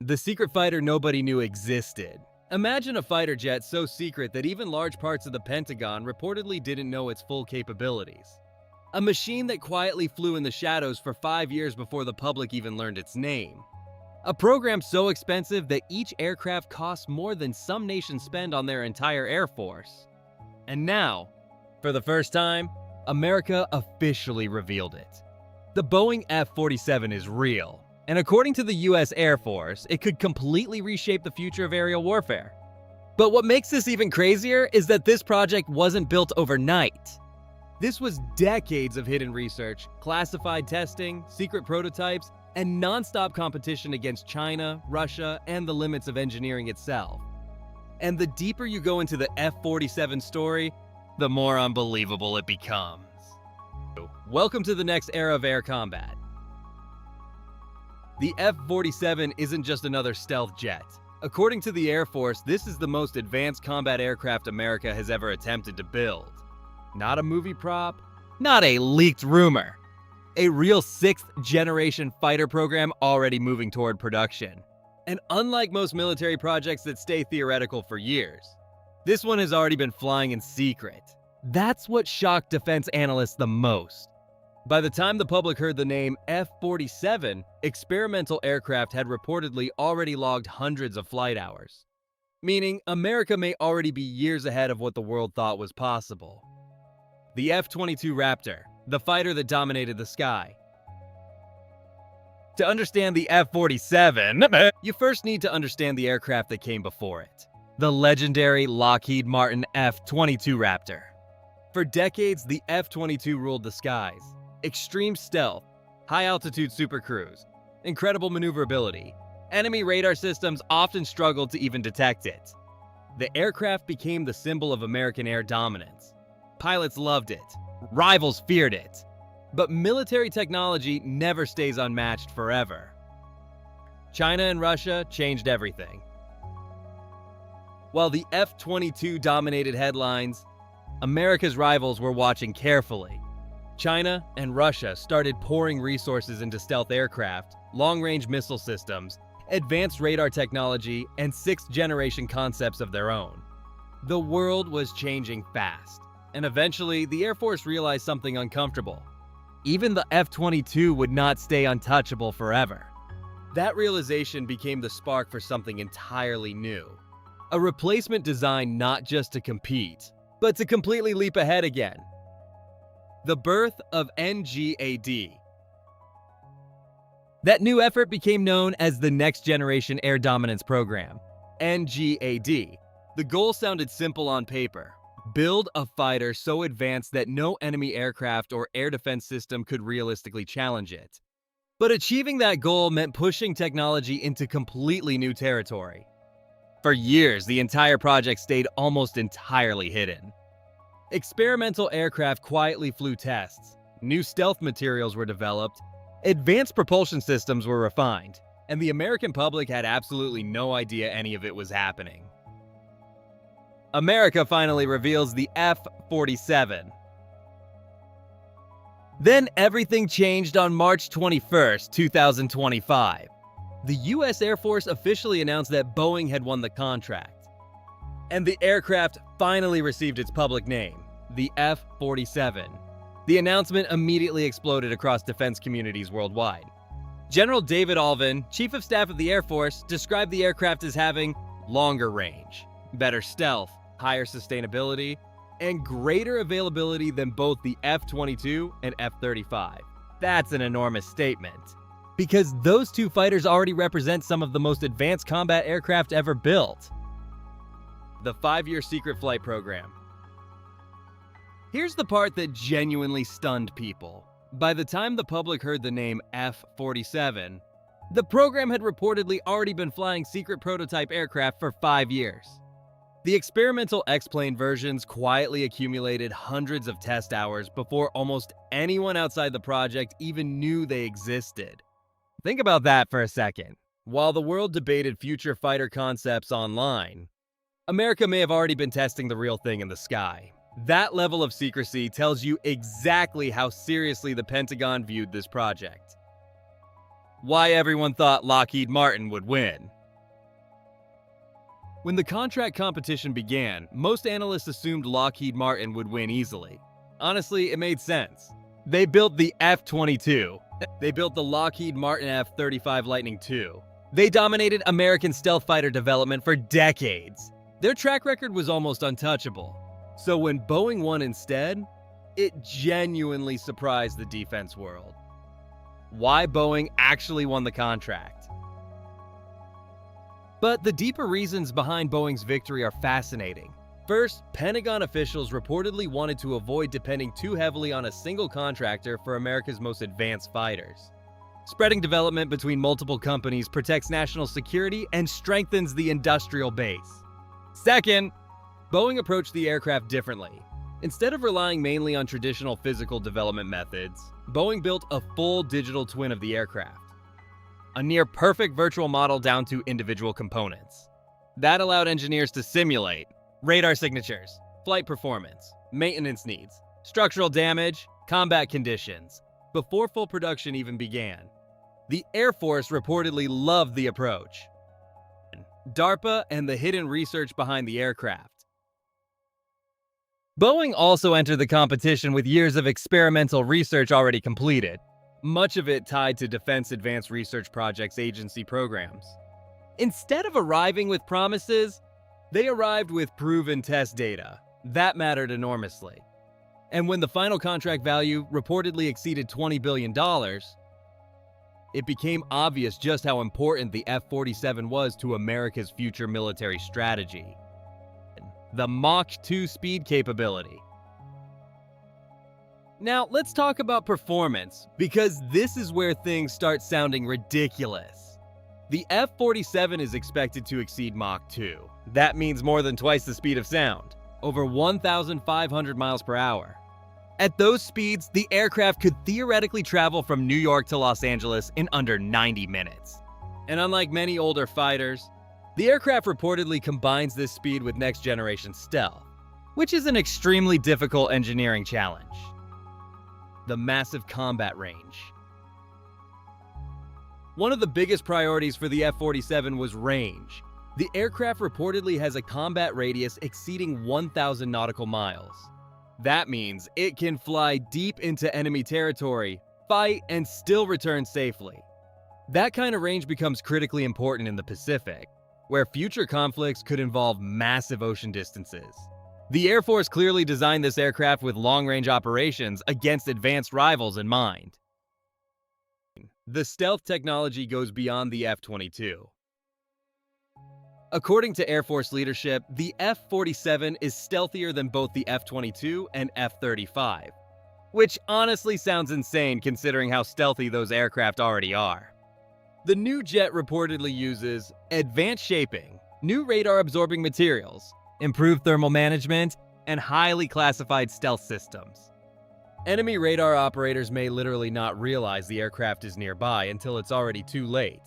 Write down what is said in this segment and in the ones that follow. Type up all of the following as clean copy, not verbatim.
The secret fighter nobody knew existed. Imagine a fighter jet so secret that even large parts of the Pentagon reportedly didn't know its full capabilities. A machine that quietly flew in the shadows for 5 years before the public even learned its name. A program so expensive that each aircraft costs more than some nations spend on their entire air force. And now, for the first time, America officially revealed it. The Boeing F-47 is real, and according to the US Air Force, it could completely reshape the future of aerial warfare. But what makes this even crazier is that this project wasn't built overnight. This was decades of hidden research, classified testing, secret prototypes, and non-stop competition against China, Russia, and the limits of engineering itself. And the deeper you go into the F-47 story, the more unbelievable it becomes. Welcome to the next era of air combat. The F-47 isn't just another stealth jet. According to the Air Force, this is the most advanced combat aircraft America has ever attempted to build. Not a movie prop, not a leaked rumor. A real 6th-generation fighter program already moving toward production. And unlike most military projects that stay theoretical for years, this one has already been flying in secret. That's what shocked defense analysts the most. By the time the public heard the name F-47, experimental aircraft had reportedly already logged hundreds of flight hours. Meaning, America may already be years ahead of what the world thought was possible. The F-22 Raptor, the fighter that dominated the sky. To understand the F-47, you first need to understand the aircraft that came before it. The legendary Lockheed Martin F-22 Raptor. For decades, the F-22 ruled the skies. Extreme stealth, high-altitude supercruise, incredible maneuverability. Enemy radar systems often struggled to even detect it. The aircraft became the symbol of American air dominance. Pilots loved it. Rivals feared it. But military technology never stays unmatched forever. China and Russia changed everything. While the F-22 dominated headlines, America's rivals were watching carefully. China and Russia started pouring resources into stealth aircraft, long-range missile systems, advanced radar technology, and 6th-generation concepts of their own. The world was changing fast, and eventually the Air Force realized something uncomfortable. Even the F-22 would not stay untouchable forever. That realization became the spark for something entirely new. A replacement designed not just to compete, but to completely leap ahead again. The birth of NGAD. That new effort became known as the Next Generation Air Dominance Program, NGAD. The goal sounded simple on paper. Build a fighter so advanced that no enemy aircraft or air defense system could realistically challenge it. But achieving that goal meant pushing technology into completely new territory. For years, the entire project stayed almost entirely hidden. Experimental aircraft quietly flew tests, new stealth materials were developed, advanced propulsion systems were refined, and the American public had absolutely no idea any of it was happening. America finally reveals the F-47. Then everything changed on March 21st, 2025. The US Air Force officially announced that Boeing had won the contract. And the aircraft finally received its public name, the F-47. The announcement immediately exploded across defense communities worldwide. General David Alvin, Chief of Staff of the Air Force, described the aircraft as having longer range, better stealth, higher sustainability, and greater availability than both the F-22 and F-35. That's an enormous statement, because those two fighters already represent some of the most advanced combat aircraft ever built. The 5-year secret flight program. Here's the part that genuinely stunned people. By the time the public heard the name F-47, the program had reportedly already been flying secret prototype aircraft for 5 years. The experimental X-plane versions quietly accumulated hundreds of test hours before almost anyone outside the project even knew they existed. Think about that for a second. While the world debated future fighter concepts online, America may have already been testing the real thing in the sky. That level of secrecy tells you exactly how seriously the Pentagon viewed this project. why everyone thought Lockheed Martin would win. When the contract competition began, most analysts assumed Lockheed Martin would win easily. Honestly, it made sense. They built the F-22. They built the Lockheed Martin F-35 Lightning II. They dominated American stealth fighter development for decades. Their track record was almost untouchable. So when Boeing won instead, it genuinely surprised the defense world. Why Boeing actually won the contract. But the deeper reasons behind Boeing's victory are fascinating. First, Pentagon officials reportedly wanted to avoid depending too heavily on a single contractor for America's most advanced fighters. Spreading development between multiple companies protects national security and strengthens the industrial base. Second, Boeing approached the aircraft differently. Instead of relying mainly on traditional physical development methods, Boeing built a full digital twin of the aircraft. A near-perfect virtual model down to individual components. That allowed engineers to simulate radar signatures, flight performance, maintenance needs, structural damage, combat conditions, before full production even began. The Air Force reportedly loved the approach. DARPA and the hidden research behind the aircraft. Boeing also entered the competition with years of experimental research already completed, much of it tied to Defense Advanced Research Projects agency programs. Instead of arriving with promises, they arrived with proven test data. That mattered enormously. And when the final contract value reportedly exceeded $20 billion, it became obvious just how important the F-47 was to America's future military strategy. The Mach 2 speed capability. Now, let's talk about performance, because this is where things start sounding ridiculous. The F-47 is expected to exceed Mach 2. That means more than twice the speed of sound, over 1,500 miles per hour. At those speeds, the aircraft could theoretically travel from New York to Los Angeles in under 90 minutes. And unlike many older fighters, the aircraft reportedly combines this speed with next-generation stealth, which is an extremely difficult engineering challenge. The massive combat range. One of the biggest priorities for the F-47 was range. The aircraft reportedly has a combat radius exceeding 1,000 nautical miles. That means it can fly deep into enemy territory, fight, and still return safely. That kind of range becomes critically important in the Pacific, where future conflicts could involve massive ocean distances. The Air Force clearly designed this aircraft with long-range operations against advanced rivals in mind. The stealth technology goes beyond the F-22. According to Air Force leadership, the F-47 is stealthier than both the F-22 and F-35, which honestly sounds insane considering how stealthy those aircraft already are. The new jet reportedly uses advanced shaping, new radar-absorbing materials, improved thermal management, and highly classified stealth systems. Enemy radar operators may literally not realize the aircraft is nearby until it's already too late.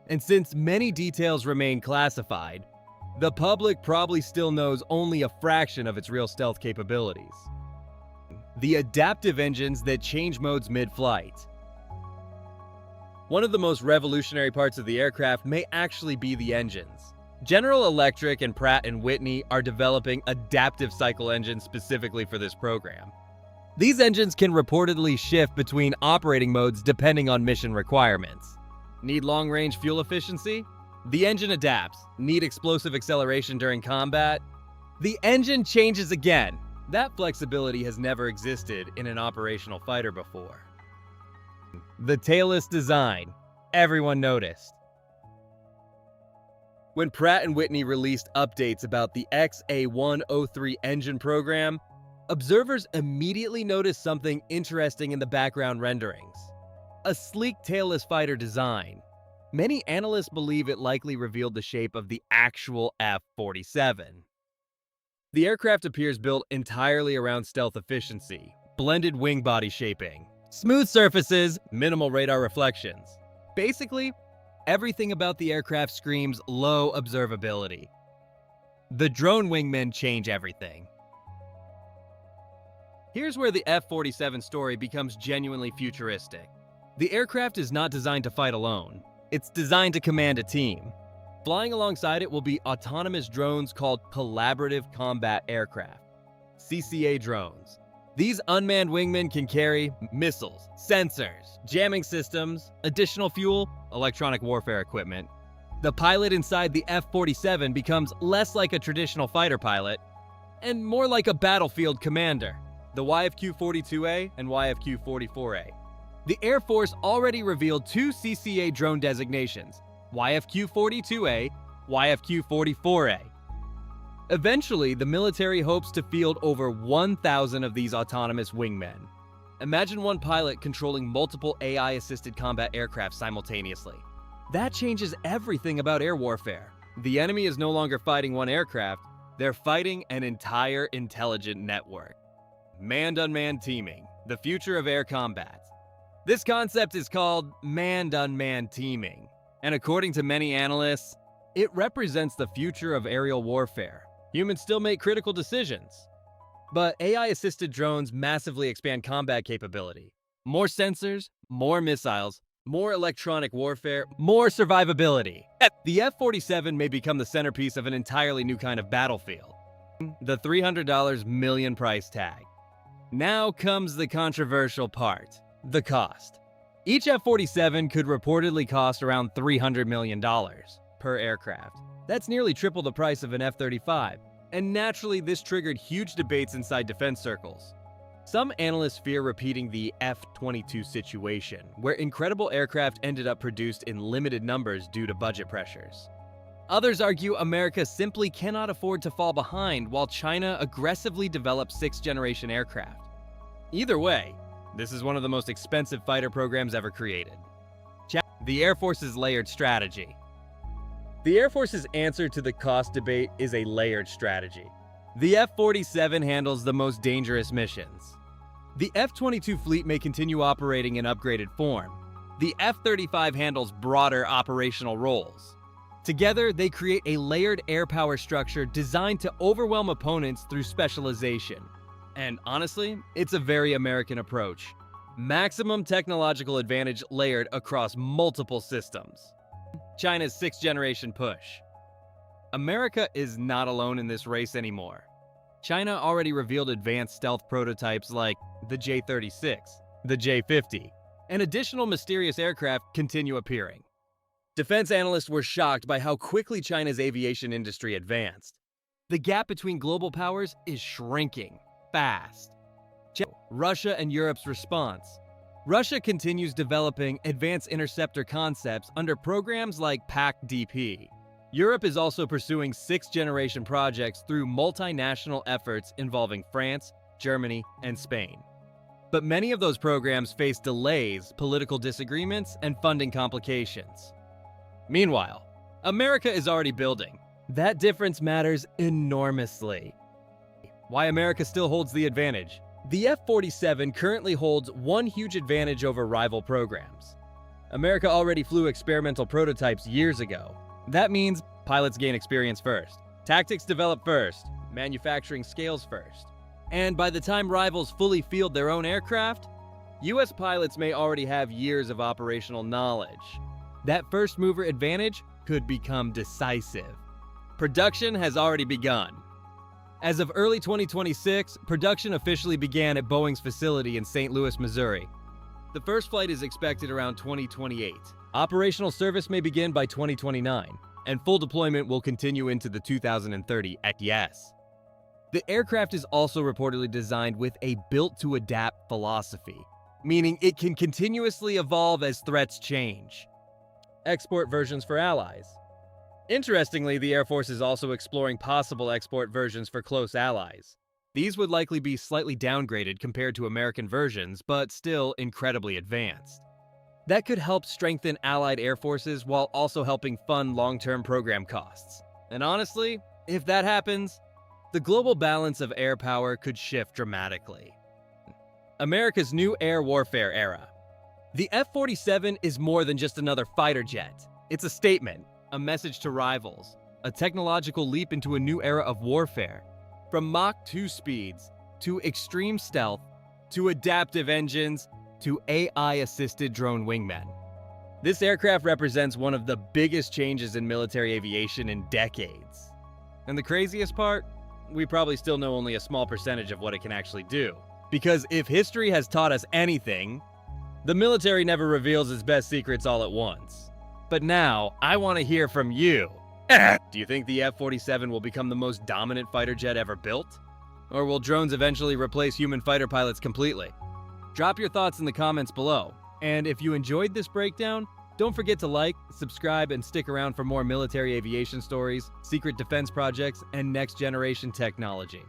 And since many details remain classified, the public probably still knows only a fraction of its real stealth capabilities. The adaptive engines that change modes mid-flight. One of the most revolutionary parts of the aircraft may actually be the engines. General Electric and Pratt & Whitney are developing adaptive cycle engines specifically for this program. These engines can reportedly shift between operating modes depending on mission requirements. Need long-range fuel efficiency? The engine adapts. Need explosive acceleration during combat? The engine changes again. That flexibility has never existed in an operational fighter before. The tailless design. Everyone noticed. When Pratt & Whitney released updates about the XA103 engine program, observers immediately noticed something interesting in the background renderings. A sleek tailless fighter design. Many analysts believe it likely revealed the shape of the actual F-47. The aircraft appears built entirely around stealth efficiency, blended wing body shaping, smooth surfaces, minimal radar reflections. Basically, everything about the aircraft screams low observability. The drone wingmen change everything. Here's where the F-47 story becomes genuinely futuristic. The aircraft is not designed to fight alone. It's designed to command a team. Flying alongside it will be autonomous drones called Collaborative Combat Aircraft, CCA drones. These unmanned wingmen can carry missiles, sensors, jamming systems, additional fuel, electronic warfare equipment. The pilot inside the F-47 becomes less like a traditional fighter pilot and more like a battlefield commander, the YFQ-42A and YFQ-44A. The Air Force already revealed two CCA drone designations, YFQ-42A, YFQ-44A. Eventually, the military hopes to field over 1,000 of these autonomous wingmen. Imagine one pilot controlling multiple AI-assisted combat aircraft simultaneously. That changes everything about air warfare. The enemy is no longer fighting one aircraft, they're fighting an entire intelligent network. Manned-unmanned teaming, the future of air combat. This concept is called manned-unmanned teaming, and according to many analysts, it represents the future of aerial warfare. Humans still make critical decisions, but AI-assisted drones massively expand combat capability. More sensors, more missiles, more electronic warfare, more survivability. The F-47 may become the centerpiece of an entirely new kind of battlefield. The $300 million price tag. Now comes the controversial part. The cost. Each F-47 could reportedly cost around $300 million per aircraft. That's nearly triple the price of an F-35, and naturally this triggered huge debates inside defense circles. Some analysts fear repeating the F-22 situation, where incredible aircraft ended up produced in limited numbers due to budget pressures. Others argue America simply cannot afford to fall behind while China aggressively develops sixth-generation aircraft. Either way, this is one of the most expensive fighter programs ever created. The Air Force's layered strategy. The Air Force's answer to the cost debate is a layered strategy. The F-47 handles the most dangerous missions. The F-22 fleet may continue operating in upgraded form. The F-35 handles broader operational roles. Together, they create a layered air power structure designed to overwhelm opponents through specialization. And honestly, it's a very American approach. Maximum technological advantage layered across multiple systems. China's sixth-generation push. America is not alone in this race anymore. China already revealed advanced stealth prototypes like the J-36, the J-50, and additional mysterious aircraft continue appearing. Defense analysts were shocked by how quickly China's aviation industry advanced. The gap between global powers is shrinking fast. Russia and Europe's response. Russia continues developing advanced interceptor concepts under programs like PAC-DP. Europe is also pursuing sixth-generation projects through multinational efforts involving France, Germany, and Spain. But many of those programs face delays, political disagreements, and funding complications. Meanwhile, America is already building. That difference matters enormously. Why America still holds the advantage. The F-47 currently holds one huge advantage over rival programs. America already flew experimental prototypes years ago. That means pilots gain experience first, tactics develop first, manufacturing scales first. And by the time rivals fully field their own aircraft, US pilots may already have years of operational knowledge. That first mover advantage could become decisive. Production has already begun. As of early 2026, production officially began at Boeing's facility in St. Louis, Missouri. The first flight is expected around 2028. Operational service may begin by 2029, and full deployment will continue into the 2030 yes. The aircraft is also reportedly designed with a built-to-adapt philosophy, meaning it can continuously evolve as threats change. Export versions for allies. Interestingly, the Air Force is also exploring possible export versions for close allies. These would likely be slightly downgraded compared to American versions, but still incredibly advanced. That could help strengthen allied air forces while also helping fund long-term program costs. And honestly, if that happens, the global balance of air power could shift dramatically. America's new air warfare era. The F-47 is more than just another fighter jet. It's a statement, a message to rivals, a technological leap into a new era of warfare. From Mach 2 speeds, to extreme stealth, to adaptive engines, to AI-assisted drone wingmen. This aircraft represents one of the biggest changes in military aviation in decades. And the craziest part? We probably still know only a small percentage of what it can actually do. Because if history has taught us anything, the military never reveals its best secrets all at once. But now, I want to hear from you. Do you think the F-47 will become the most dominant fighter jet ever built? Or will drones eventually replace human fighter pilots completely? Drop your thoughts in the comments below. And if you enjoyed this breakdown, don't forget to like, subscribe, and stick around for more military aviation stories, secret defense projects, and next-generation technology.